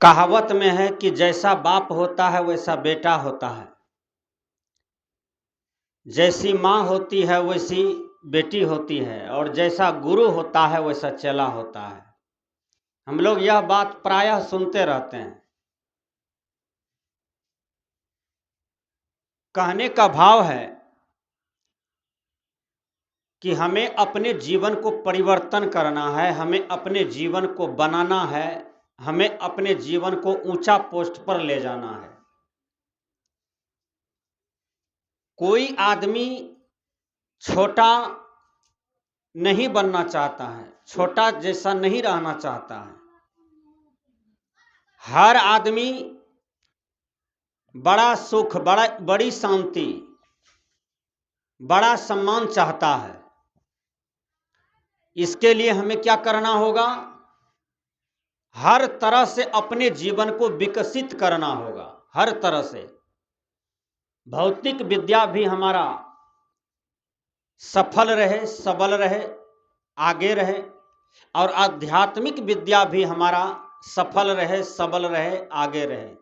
कहावत में है कि जैसा बाप होता है वैसा बेटा होता है। जैसी माँ होती है वैसी बेटी होती है और जैसा गुरु होता है वैसा चेला होता है। हम लोग यह बात प्रायः सुनते रहते हैं। कहने का भाव है कि हमें अपने जीवन को परिवर्तन करना है, हमें अपने जीवन को बनाना है, हमें अपने जीवन को ऊंचा पोस्ट पर ले जाना है। कोई आदमी छोटा नहीं बनना चाहता है, छोटा जैसा नहीं रहना चाहता है। हर आदमी बड़ा सुख, बड़ी शांति, बड़ा सम्मान चाहता है। इसके लिए हमें क्या करना होगा? हर तरह से अपने जीवन को विकसित करना होगा, हर तरह से। भौतिक विद्या भी हमारा सफल रहे, सबल रहे, आगे रहे, और आध्यात्मिक विद्या भी हमारा सफल रहे, सबल रहे, आगे रहे।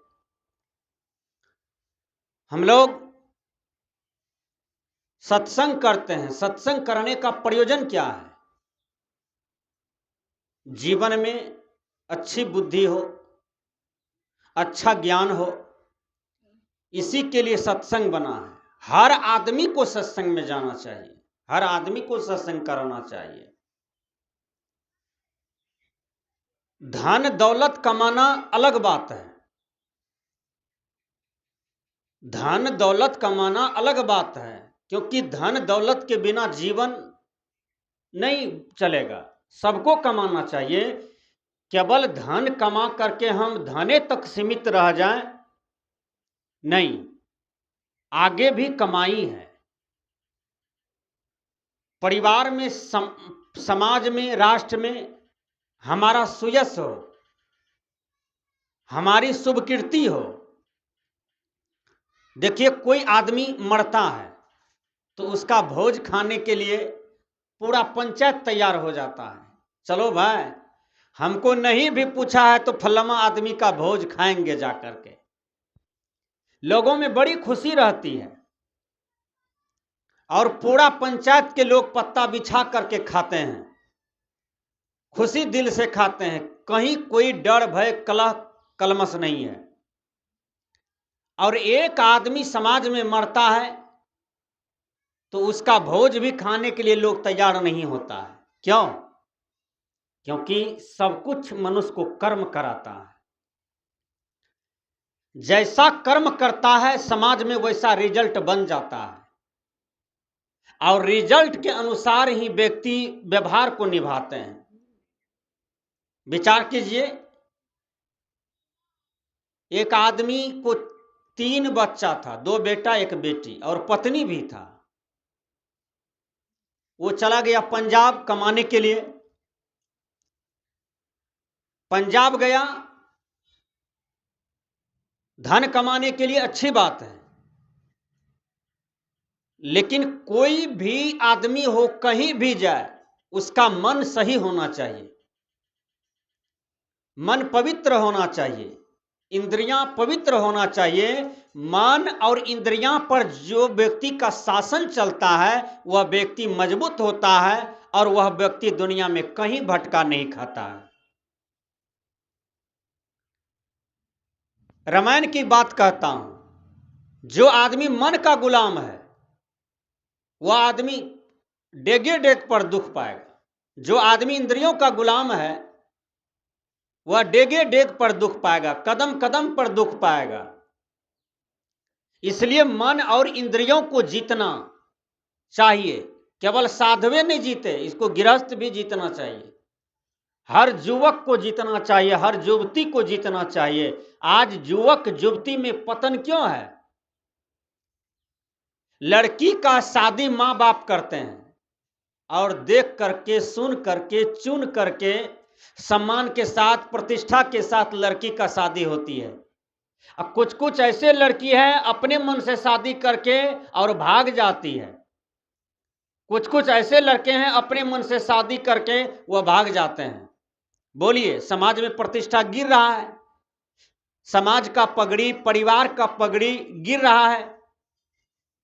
हम लोग सत्संग करते हैं। सत्संग करने का प्रयोजन क्या है? जीवन में अच्छी बुद्धि हो, अच्छा ज्ञान हो, इसी के लिए सत्संग बना है। हर आदमी को सत्संग में जाना चाहिए, हर आदमी को सत्संग करना चाहिए। धन दौलत कमाना अलग बात है, धन दौलत कमाना अलग बात है, क्योंकि धन दौलत के बिना जीवन नहीं चलेगा। सबको कमाना चाहिए। केवल धन कमा करके हम धने तक सीमित रह जाएं, नहीं, आगे भी कमाई है। परिवार में, समाज में, राष्ट्र में हमारा सुयश हो, हमारी शुभ कीर्ति हो। देखिए, कोई आदमी मरता है तो उसका भोज खाने के लिए पूरा पंचायत तैयार हो जाता है। चलो भाई, हमको नहीं भी पूछा है तो फलाना आदमी का भोज खाएंगे जा करके। लोगों में बड़ी खुशी रहती है और पूरा पंचायत के लोग पत्ता बिछा करके खाते हैं, खुशी दिल से खाते हैं। कहीं कोई डर भय कलह कलमश नहीं है। और एक आदमी समाज में मरता है तो उसका भोज भी खाने के लिए लोग तैयार नहीं होता है। क्यों? क्योंकि सब कुछ मनुष्य को कर्म कराता है। जैसा कर्म करता है समाज में वैसा रिजल्ट बन जाता है, और रिजल्ट के अनुसार ही व्यक्ति व्यवहार को निभाते हैं। विचार कीजिए, एक आदमी को 3 बच्चा था, 2 बेटा 1 बेटी, और पत्नी भी था। वो चला गया पंजाब कमाने के लिए। पंजाब गया धन कमाने के लिए, अच्छी बात है, लेकिन कोई भी आदमी हो, कहीं भी जाए, उसका मन सही होना चाहिए, मन पवित्र होना चाहिए, इंद्रियां पवित्र होना चाहिए। मन और इंद्रियां पर जो व्यक्ति का शासन चलता है वह व्यक्ति मजबूत होता है और वह व्यक्ति दुनिया में कहीं भटका नहीं खाता है। रामायण की बात कहता हूं, जो आदमी मन का गुलाम है वह आदमी डेगे डेग पर दुख पाएगा। जो आदमी इंद्रियों का गुलाम है वह डेगे डेग पर दुख पाएगा, कदम कदम पर दुख पाएगा। इसलिए मन और इंद्रियों को जीतना चाहिए। केवल साधवे नहीं जीते, इसको गृहस्थ भी जीतना चाहिए। हर युवक को जीतना चाहिए, हर युवती को जीतना चाहिए। आज युवक युवती में पतन क्यों है? लड़की का शादी माँ बाप करते हैं और देख करके, सुन करके, चुन करके, सम्मान के साथ, प्रतिष्ठा के साथ लड़की का शादी होती है। अब कुछ कुछ ऐसे लड़की है अपने मन से शादी करके और भाग जाती है। कुछ कुछ ऐसे लड़के हैं अपने मन से शादी करके वह भाग जाते हैं। बोलिए, समाज में प्रतिष्ठा गिर रहा है। समाज का पगड़ी, परिवार का पगड़ी गिर रहा है,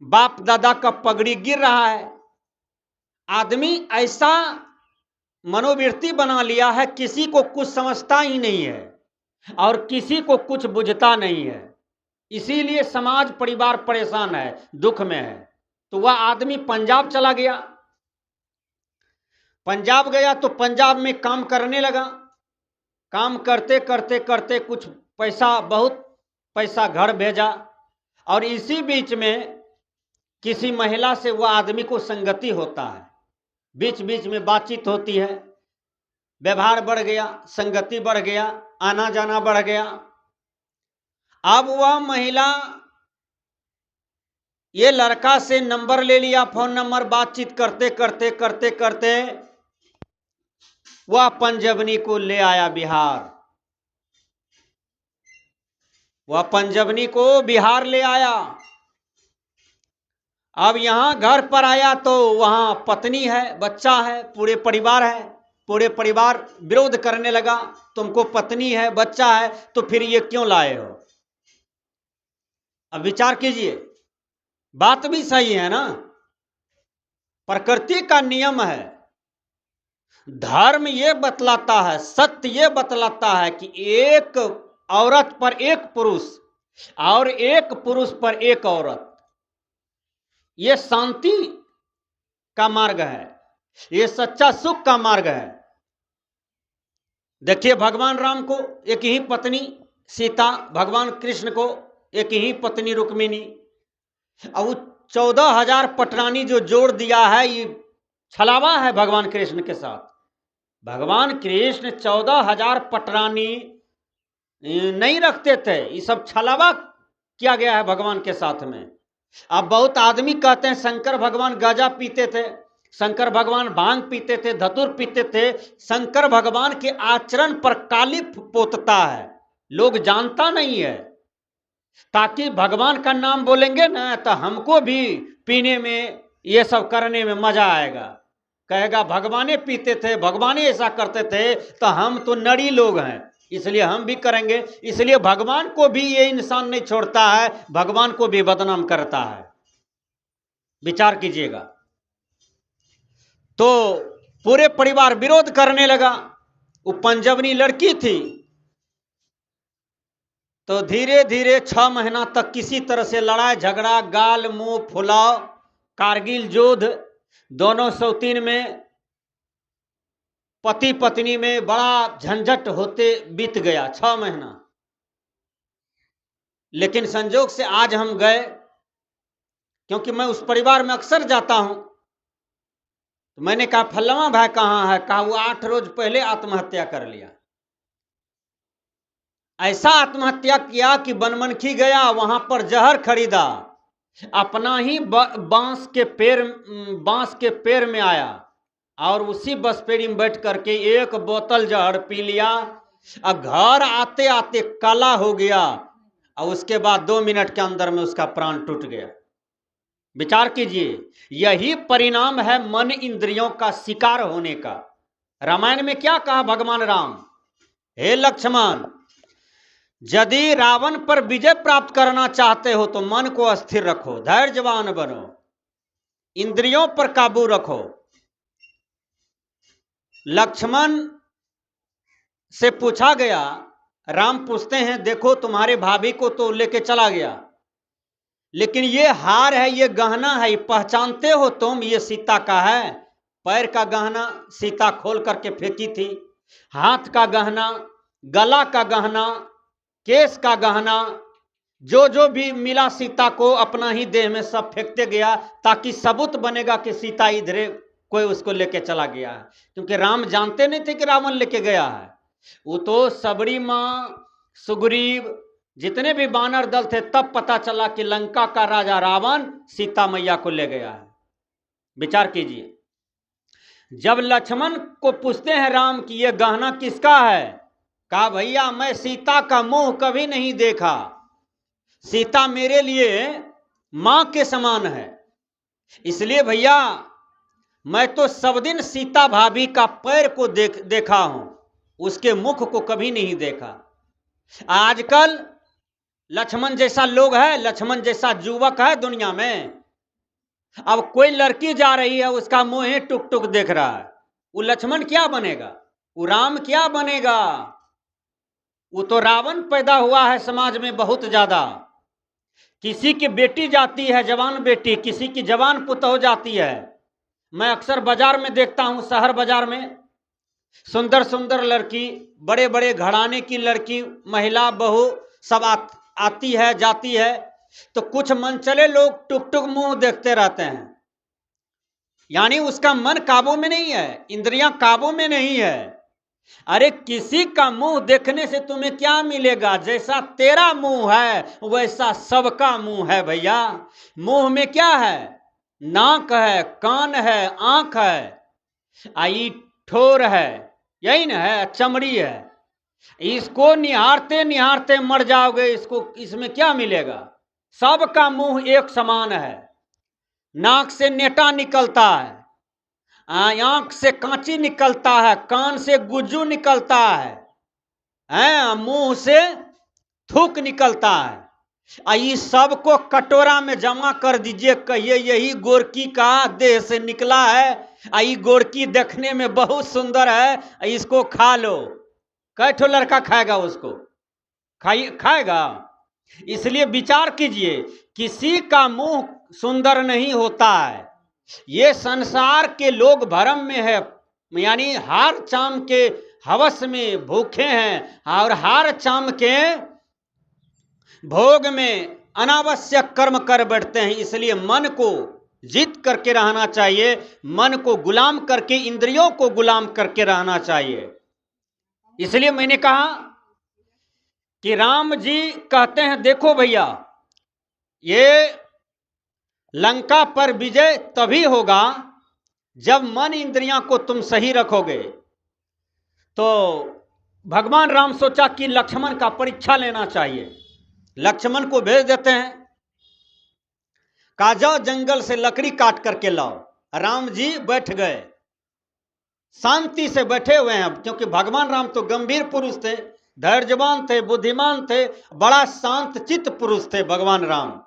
बाप दादा का पगड़ी गिर रहा है। आदमी ऐसा मनोवृत्ति बना लिया है, किसी को कुछ समझता ही नहीं है और किसी को कुछ बुझता नहीं है। इसीलिए समाज परिवार परेशान है, दुख में है। तो वह आदमी पंजाब चला गया। पंजाब गया तो पंजाब में काम करने लगा। काम करते करते करते कुछ पैसा, बहुत पैसा घर भेजा और इसी बीच में किसी महिला से वह आदमी को संगति होता है, बीच बीच में बातचीत होती है, व्यवहार बढ़ गया, संगति बढ़ गया, आना जाना बढ़ गया। अब वह महिला ये लड़का से नंबर ले लिया, फोन नंबर, बातचीत करते करते करते करते वह पंजवनी को ले आया बिहार। वह पंजवनी को बिहार ले आया। अब यहां घर पर आया तो वहां पत्नी है, बच्चा है, पूरे परिवार है। पूरे परिवार विरोध करने लगा, तुमको पत्नी है, बच्चा है, तो फिर ये क्यों लाए हो? अब विचार कीजिए, बात भी सही है ना। प्रकृति का नियम है, धर्म ये बतलाता है, सत्य ये बतलाता है कि एक औरत पर एक पुरुष और एक पुरुष पर एक औरत, ये शांति का मार्ग है, ये सच्चा सुख का मार्ग है। देखिए, भगवान राम को एक ही पत्नी सीता, भगवान कृष्ण को एक ही पत्नी रुक्मिणी। अब 14,000 पटरानी जो जोड़ दिया है, ये छलावा है भगवान कृष्ण के साथ। भगवान कृष्ण 14,000 पटरानी नहीं रखते थे, ये सब छलावा किया गया है भगवान के साथ में। अब बहुत आदमी कहते हैं शंकर भगवान गांजा पीते थे, शंकर भगवान भांग पीते थे, धतूर पीते थे। शंकर भगवान के आचरण पर काली पोतता है, लोग जानता नहीं है। ताकि भगवान का नाम बोलेंगे ना तो हमको भी पीने में, ये सब करने में मजा आएगा। कहेगा भगवाने पीते थे, भगवाने ऐसा करते थे, तो हम तो नरी लोग हैं, इसलिए हम भी करेंगे। इसलिए भगवान को भी ये इंसान नहीं छोड़ता है, भगवान को भी बदनाम करता है। विचार कीजिएगा। तो पूरे परिवार विरोध करने लगा। वो पंजवनी लड़की थी, तो धीरे धीरे 6 महीना तक किसी तरह से लड़ाई झगड़ा, गाल मुंह फुलाव, कारगिल युद्ध, दोनों सौतीन में, पति पत्नी में बड़ा झंझट होते बीत गया 6 महीना। लेकिन संजोग से आज हम गए, क्योंकि मैं उस परिवार में अक्सर जाता हूं। तो मैंने कहा फल्लवा भाई कहाँ है? कहा वो 8 रोज पहले आत्महत्या कर लिया। ऐसा आत्महत्या किया कि बनमनखी गया, वहां पर जहर खरीदा, अपना ही बांस के पेड़ में आया और उसी बसपेड़ी में बैठ करके 1 बोतल जहर पी लिया। अब घर आते आते काला हो गया और उसके बाद 2 मिनट के अंदर में उसका प्राण टूट गया। विचार कीजिए, यही परिणाम है मन इंद्रियों का शिकार होने का। रामायण में क्या कहा भगवान राम? हे लक्ष्मण, यदि रावण पर विजय प्राप्त करना चाहते हो तो मन को स्थिर रखो, धैर्यवान बनो, इंद्रियों पर काबू रखो। लक्ष्मण से पूछा गया, राम पूछते हैं देखो तुम्हारे भाभी को तो लेके चला गया, लेकिन ये हार है, ये गहना है, ये पहचानते हो तुम, ये सीता का है। पैर का गहना सीता खोल करके फेंकी थी, हाथ का गहना, गला का गहना, केस का गहना, जो भी मिला सीता को अपना ही देह में सब फेंकते गया, ताकि सबूत बनेगा कि सीता इधरे कोई उसको लेके चला गया है। क्योंकि राम जानते नहीं थे कि रावण लेके गया है। वो तो सबरी माँ, सुग्रीव, जितने भी वानर दल थे, तब पता चला कि लंका का राजा रावण सीता मैया को ले गया है। विचार कीजिए, जब लक्ष्मण को पूछते हैं राम कि ये गहना किसका है? कहा भैया मैं सीता का मुंह कभी नहीं देखा, सीता मेरे लिए मां के समान है, इसलिए भैया मैं तो सब दिन सीता भाभी का पैर को देखा हूं, उसके मुख को कभी नहीं देखा। आजकल लक्ष्मण जैसा लोग है, लक्ष्मण जैसा युवक है दुनिया में। अब कोई लड़की जा रही है, उसका मुंह ही टुक टुक देख रहा है, वो लक्ष्मण क्या बनेगा? वो राम क्या बनेगा? वो तो रावण पैदा हुआ है समाज में बहुत ज्यादा। किसी की बेटी जाती है, जवान बेटी, किसी की जवान पुतौह जाती है। मैं अक्सर बाजार में देखता हूं, शहर बाजार में सुंदर सुंदर लड़की, बड़े बड़े घराने की लड़की, महिला बहू सब आती है जाती है, तो कुछ मनचले लोग टुक टुक मुंह देखते रहते हैं। यानी उसका मन काबू में नहीं है, इंद्रियां काबू में नहीं है। अरे किसी का मुंह देखने से तुम्हें क्या मिलेगा? जैसा तेरा मुंह है वैसा सबका मुंह है भैया। मुंह में क्या है? नाक है, कान है, आंख है, आई ठोर है, यही ना है, चमड़ी है। इसको निहारते निहारते मर जाओगे, इसमें क्या मिलेगा? सबका मुंह एक समान है। नाक से नेटा निकलता है, आंख से कांची निकलता है, कान से गुज्जू निकलता है, मुंह से थूक निकलता है। इस सब को कटोरा में जमा कर दीजिए, कहिए यही गोरकी का देह से निकला है, आई गोरकी देखने में बहुत सुंदर है, इसको खा लो। कैठो लड़का खाएगा उसको? खाएगा? इसलिए विचार कीजिए, किसी का मुंह सुंदर नहीं होता है। ये संसार के लोग भ्रम में है, यानी हार चाम के हवस में भूखे हैं और हार चाम के भोग में अनावश्यक कर्म कर बैठते हैं। इसलिए मन को जीत करके रहना चाहिए, मन को गुलाम करके, इंद्रियों को गुलाम करके रहना चाहिए। इसलिए मैंने कहा कि राम जी कहते हैं, देखो भैया, ये लंका पर विजय तभी होगा जब मन इंद्रियां को तुम सही रखोगे। तो भगवान राम सोचा कि लक्ष्मण का परीक्षा लेना चाहिए। लक्ष्मण को भेज देते हैं, कहा जाओ जंगल से लकड़ी काट करके लाओ। राम जी बैठ गए, शांति से बैठे हुए हैं, क्योंकि भगवान राम तो गंभीर पुरुष थे, धैर्यवान थे, बुद्धिमान थे, बड़ा शांत चित्त पुरुष थे भगवान राम,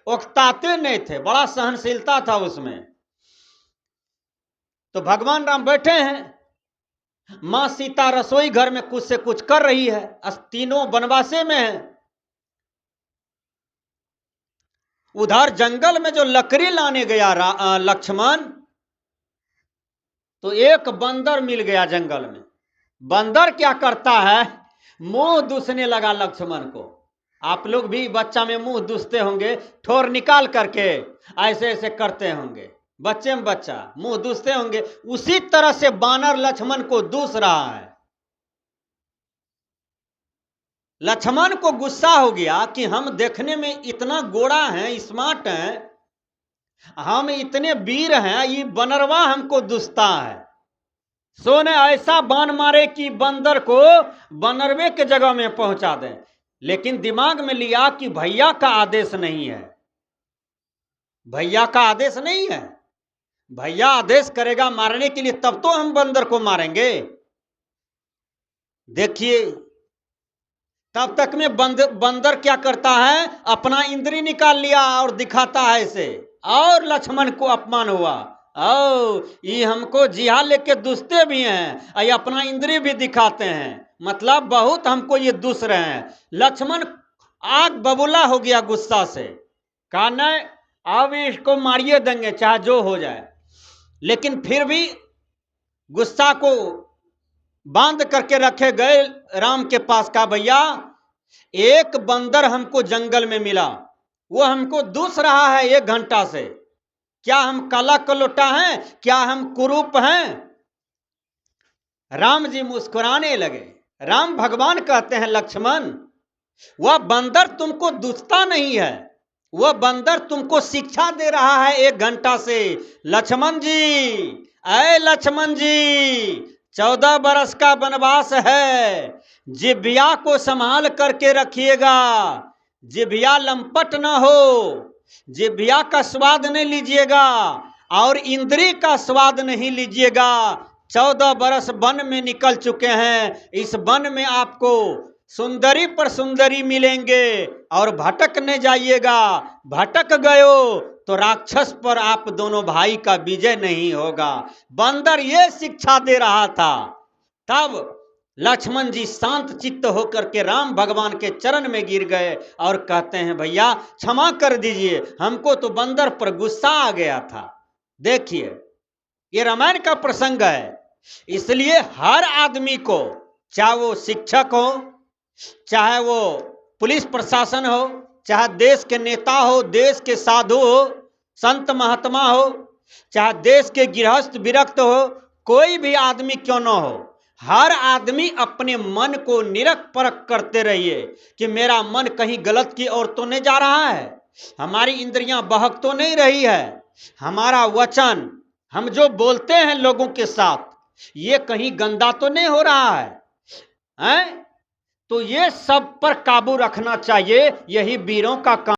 उकताते नहीं थे, बड़ा सहनशीलता था उसमें। तो भगवान राम बैठे हैं, मां सीता रसोई घर में कुछ से कुछ कर रही है, तीनों वनवासे में है। उधर जंगल में जो लकड़ी लाने गया लक्ष्मण, तो एक बंदर मिल गया जंगल में। बंदर क्या करता है? मुंह दूसने लगा लक्ष्मण को। आप लोग भी बच्चा में मुंह दूसते होंगे, ठोर निकाल करके ऐसे ऐसे करते होंगे, बच्चे में बच्चा मुंह दूसते होंगे। उसी तरह से बानर लक्ष्मण को दूस रहा है। लक्ष्मण को गुस्सा हो गया कि हम देखने में इतना गोरा हैं, स्मार्ट हैं, हम इतने वीर हैं, ये बनरवा हमको दुसता है। सो ने ऐसा बाण मारे कि बंदर को बनरवे के जगह में पहुंचा दें। लेकिन दिमाग में लिया कि भैया का आदेश नहीं है, भैया का आदेश नहीं है, भैया आदेश करेगा मारने के लिए तब तो हम बंदर को मारेंगे। देखिए तब तक में बंदर क्या करता है, अपना इंद्री निकाल लिया और दिखाता है इसे, और लक्ष्मण को अपमान हुआ। ये हमको जिहा लेके दुसते भी हैं, ये अपना इंद्री भी दिखाते हैं, मतलब बहुत हमको ये दुस रहे हैं। लक्ष्मण आग बबूला हो गया गुस्सा से, कहा नहीं अब इसको मारिए देंगे चाहे जो हो जाए। लेकिन फिर भी गुस्सा को बांध करके रखे गए राम के पास, का भैया एक बंदर हमको जंगल में मिला, वो हमको दूस रहा है 1 घंटा से, क्या हम काला कलोटा हैं, क्या हम कुरूप हैं? राम जी मुस्कुराने लगे। राम भगवान कहते हैं, लक्ष्मण वह बंदर तुमको दुसता नहीं है, वह बंदर तुमको शिक्षा दे रहा है 1 घंटा से। लक्ष्मण जी, ऐ लक्ष्मण जी, 14 बरस का वनवास है, जिभ्या को संभाल करके रखिएगा, जिभ्या लंपट न हो, जिभ्या का स्वाद नहीं लीजिएगा और इंद्री का स्वाद नहीं लीजिएगा। 14 बरस वन में निकल चुके हैं, इस वन में आपको सुंदरी पर सुंदरी मिलेंगे और भटकने जाइएगा, भटक गयो तो राक्षस पर आप दोनों भाई का विजय नहीं होगा। बंदर ये शिक्षा दे रहा था। तब लक्ष्मण जी शांत चित्त होकर के राम भगवान के चरण में गिर गए और कहते हैं भैया क्षमा कर दीजिए, हमको तो बंदर पर गुस्सा आ गया था। देखिए ये रामायण का प्रसंग है। इसलिए हर आदमी को, चाहे वो शिक्षक हो, चाहे वो पुलिस प्रशासन हो, चाहे देश के नेता हो, देश के साधु हो, संत महात्मा हो, चाहे देश के गृहस्थ विरक्त हो, कोई भी आदमी क्यों न हो, हर आदमी अपने मन को निरख परख करते रहिए कि मेरा मन कहीं गलत की ओर तो नहीं जा रहा है, हमारी इंद्रियां बहक तो नहीं रही है, हमारा वचन, हम जो बोलते हैं लोगों के साथ, ये कहीं गंदा तो नहीं हो रहा है? तो ये सब पर काबू रखना चाहिए। यही वीरों का काम